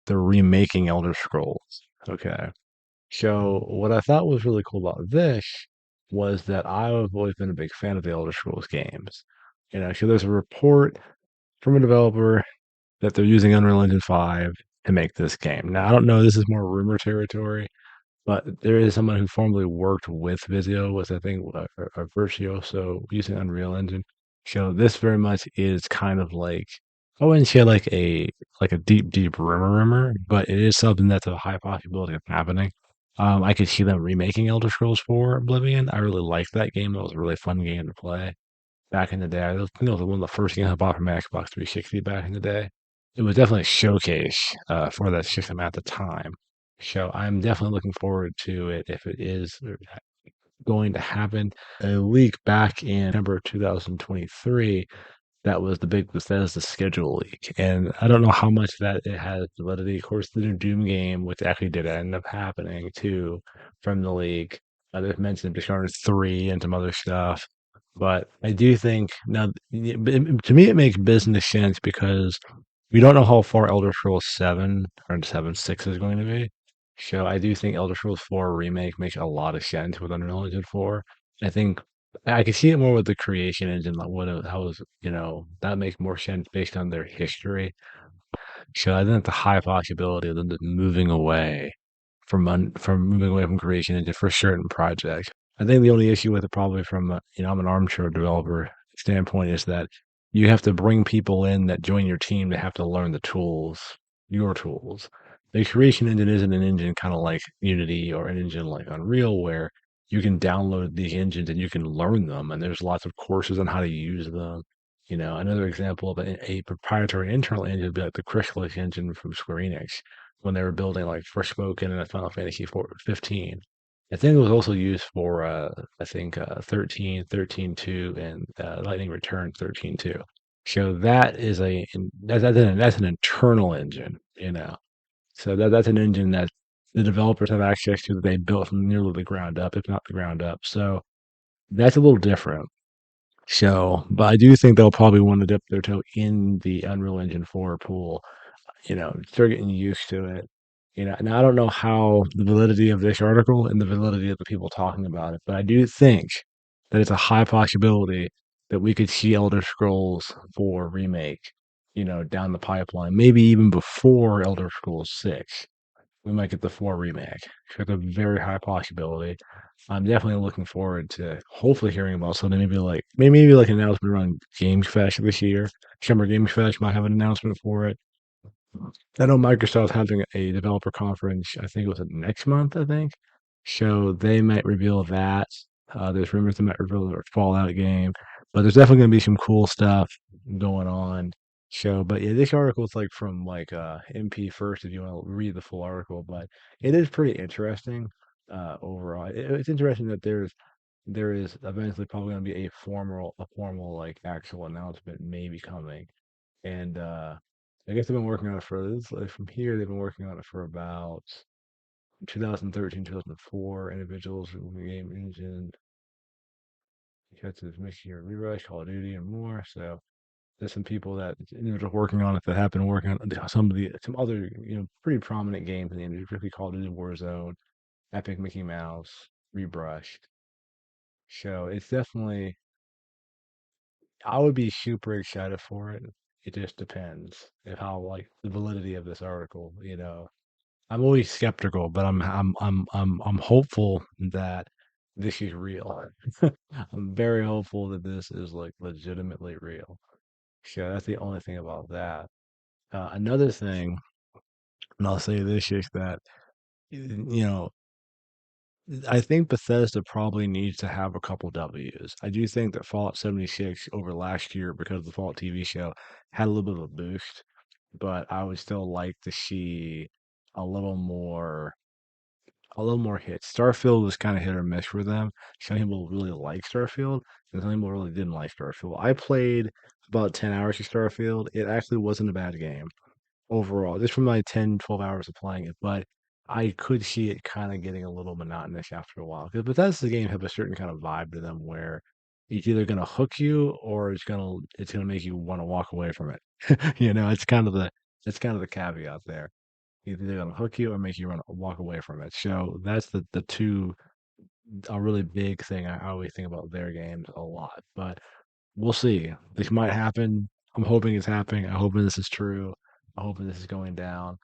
They're remaking Elder Scrolls. Okay. So what I thought was really cool about this was that I've always been a big fan of the Elder Scrolls games. So there's a report from a developer that they're using Unreal Engine 5 to make this game. Now, I don't know, this is more rumor territory, but there is someone who formerly worked with Vizio, was I think a virtuoso using Unreal Engine. So this very much is kind of like I wouldn't say like a deep rumor, but it is something that's a high possibility of happening. I could see them remaking Elder Scrolls 4 Oblivion. I really liked that game. It was a really fun game to play back in the day. I think it was one of the first games I bought from my Xbox 360 back in the day. It was definitely a showcase for that system at the time. So I'm definitely looking forward to it if it is going to happen. A leak back in September of 2023 that was the big Bethesda schedule leak. And I don't know how much that it has validity. Of course, the new Doom game, which actually did end up happening too from the leak. They've mentioned Dishonored 3 and some other stuff. But I do think now, to me, it makes business sense because we don't know how far Elder Scrolls 7 or 7 6 is going to be. So I do think Elder Scrolls 4 Remake makes a lot of sense with Unreal Engine 4. I think I can see it more with the creation engine, like how was that makes more sense based on their history. So I think it's a high possibility of them just moving away from moving away from creation engine for certain projects. I think the only issue with it probably from I'm an armchair developer standpoint is that you have to bring people in that join your team to have to learn the tools, your tools. The creation engine isn't an engine kind of like Unity or an engine like Unreal where you can download these engines and you can learn them, and there's lots of courses on how to use them. Another example of a proprietary internal engine would be like the Chrysalis engine from Square Enix when they were building like Forspoken and Final Fantasy 15. I think it was also used for I think 13, 13.2, and Lightning Returns 13.2. So that's an internal engine. So that's an engine that the developers have access to that they built from nearly the ground up, if not the ground up. So that's a little different. So, but I do think they'll probably want to dip their toe in the Unreal Engine 4 pool, start getting used to it. And I don't know how the validity of this article and the validity of the people talking about it, but I do think that it's a high possibility that we could see Elder Scrolls 4 remake, down the pipeline, maybe even before Elder Scrolls 6 we might get the 4 remake. So it's a very high possibility. I'm definitely looking forward to hopefully hearing about something maybe like an announcement around Games Fest this year. Summer Games Fest might have an announcement for it. I know Microsoft's having a developer conference. I think it was next month. I think so. They might reveal that. There's rumors they might reveal their Fallout game, but there's definitely going to be some cool stuff going on. So, but yeah, this article is like from like MP first if you want to read the full article, but it is pretty interesting overall. It's interesting that there is eventually probably going to be a formal like actual announcement maybe coming, and I guess they've been working on it for this. Like, from here, they've been working on it for about 2013, 2004. Individuals from the game engine, Catches Mission Rerush, Call of Duty, and more. So there's some people that individuals working on it that have been working on some other pretty prominent games in the industry, particularly Call of Duty Warzone, Epic Mickey Mouse, Rebrushed. So it's definitely I would be super excited for it. It just depends if how like the validity of this article. I'm always skeptical, but I'm hopeful that this is real. I'm very hopeful that this is like legitimately real. So that's the only thing about that. Another thing, and I'll say this is that you know I think Bethesda probably needs to have a couple W's. I do think that Fallout 76 over last year because of the Fallout TV show had a little bit of a boost, but I would still like to see a little more a little more hits. Starfield was kind of hit or miss for them. Some people really like Starfield, and some people really didn't like Starfield. I played about 10 hours of Starfield. It actually wasn't a bad game overall, just from my 10, 12 hours of playing it. But I could see it kind of getting a little monotonous after a while. Because Bethesda games have a certain kind of vibe to them where it's either going to hook you or it's gonna make you want to walk away from it. It's kind of That's kind of the caveat there. Either they're gonna hook you or make you run walk away from it. So that's the two a really big thing I always think about their games a lot. But we'll see. This might happen. I'm hoping it's happening. I'm hoping this is true. I'm hoping this is going down.